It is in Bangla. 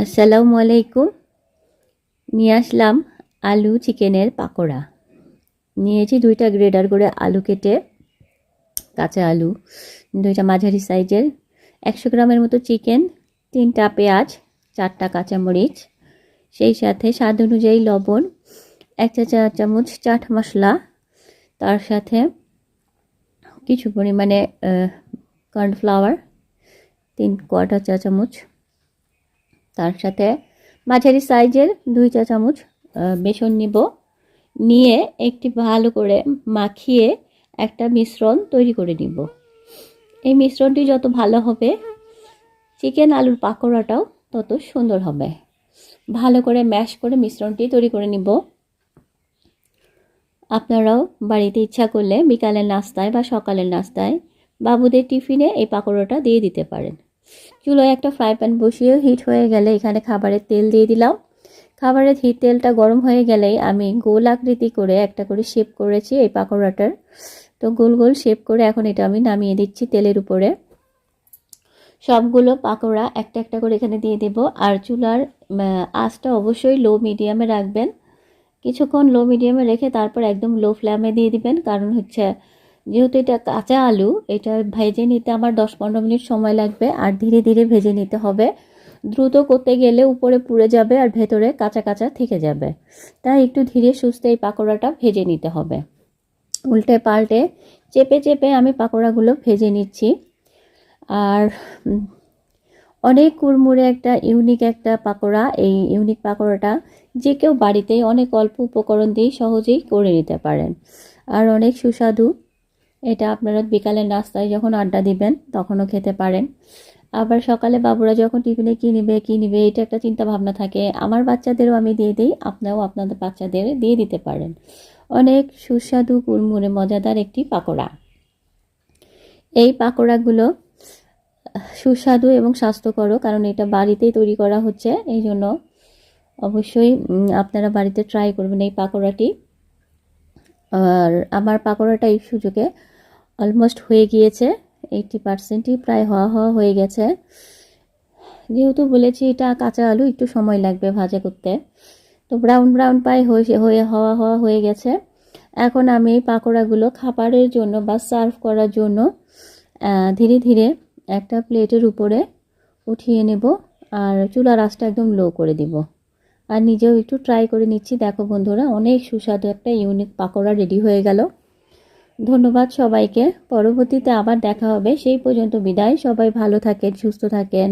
আসসালামু আলাইকুম। নিয়ে আসলাম আলু চিকেনের পাকোড়া। নিয়েছি 2টা গ্রেডার করে আলু কেটে, কাঁচা আলু 2টা মাঝারি সাইজের, 100 গ্রামের মতো চিকেন, 3টা পেঁয়াজ, 4টা কাঁচামরিচ, সেই সাথে স্বাদ অনুযায়ী লবণ, 1 চা চামচ চাট মশলা, তার সাথে কিছু পরিমাণে কর্নফ্লাওয়ার 3/4 চা চামচ, তার সাথে মাঝারি সাইজের 2 চা চামচ বেসন নিব। নিয়ে একটি ভালো করে মাখিয়ে একটা মিশ্রণ তৈরি করে নিব। এই মিশ্রণটি যত ভালো হবে চিকেন আলুর পাকোড়াটাও তত সুন্দর হবে। ভালো করে ম্যাশ করে মিশ্রণটি তৈরি করে নিব। আপনারাও বাড়িতে ইচ্ছা করলে বিকালের নাস্তায় বা সকালের নাস্তায় বাবুদের টিফিনে এই পাকোড়াটা দিয়ে দিতে পারেন। চুলোয় একটা ফ্রাই প্যান বসিয়ে হিট হয়ে গেলে এখানে খাবারের তেল দিয়ে দিলাম। খাবারের তেলটা গরম হয়ে গেলেই আমি গোল আকৃতি করে একটা করে শেপ করেছি এই পাকোড়াটার। তো গোল গোল শেপ করে এখন এটা আমি নামিয়ে দিচ্ছি তেলের উপরে। সবগুলো পাকোড়া একটা একটা করে এখানে দিয়ে দেব। আর চুলার আঁচটা অবশ্যই লো মিডিয়ামে রাখবেন। কিছুক্ষণ লো মিডিয়ামে রেখে তারপর একদম লো ফ্লেমে দিয়ে দিবেন। কারণ হচ্ছে যেহেতু এটা কাঁচা আলু, এটা ভেজে নিতে আমার 10-15 মিনিট সময় লাগবে। আর ধীরে ধীরে ভেজে নিতে হবে। দ্রুত করতে গেলে উপরে পুড়ে যাবে আর ভেতরে কাঁচা কাঁচা থেকে যাবে। তাই একটু ধীরে সুস্থে এই পাকোড়াটা ভেজে নিতে হবে। উল্টে পাল্টে চেপে চেপে আমি পাকোড়াগুলো ভেজে নিচ্ছি। আর অনেক কুড়মুড়ে একটা ইউনিক একটা পাকোড়া। এই ইউনিক পাকোড়াটা যে কেউ বাড়িতেই অনেক অল্প উপকরণ দিয়ে সহজেই করে নিতে পারেন। আর অনেক সুস্বাদু। এটা আপনারা বিকালের নাস্তায় যখন আড্ডা দিবেন তখনও খেতে পারেন। আবার সকালে বাবুরা যখন টিফিনে কী নিবে এটা একটা চিন্তা ভাবনা থাকে। আমার বাচ্চাদেরও আমি দিয়ে দিই, আপনারাও আপনাদের বাচ্চাদের দিয়ে দিতে পারেন। অনেক সুস্বাদু কুড়মুড়ে মজাদার একটি পাকোড়া। এই পাকোড়াগুলো সুস্বাদু এবং স্বাস্থ্যকরও, কারণ এটা বাড়িতেই তৈরি করা হচ্ছে। এই জন্য অবশ্যই আপনারা বাড়িতে ট্রাই করবেন এই পাকোড়াটি। আর আমার পাকোড়াটা এই সুযোগে অলমোস্ট হয়ে গিয়েছে, 80%ই প্রায় হওয়া হয়ে গেছে। যেহেতু বলেছি এটা কাঁচা আলু, একটু সময় লাগবে ভাজা করতে। তো ব্রাউন ব্রাউন পাই হওয়া হয়ে গেছে। এখন আমি এই পাকোড়াগুলো খাবারের জন্য বা সার্ভ করার জন্য ধীরে ধীরে একটা প্লেটের উপরে উঠিয়ে নেব। আর চুলার আঁচটা একদম লো করে দিব। আর নিজেও একটু ট্রাই করে নিচ্ছি। দেখো বন্ধুরা, অনেক সুস্বাদু একটা ইউনিক পাকোড়া রেডি হয়ে গেল। ধন্যবাদ সবাইকে। পরবর্তীতে আবার দেখা হবে। সেই পর্যন্ত বিদায়। সবাই ভালো থাকেন, সুস্থ থাকেন।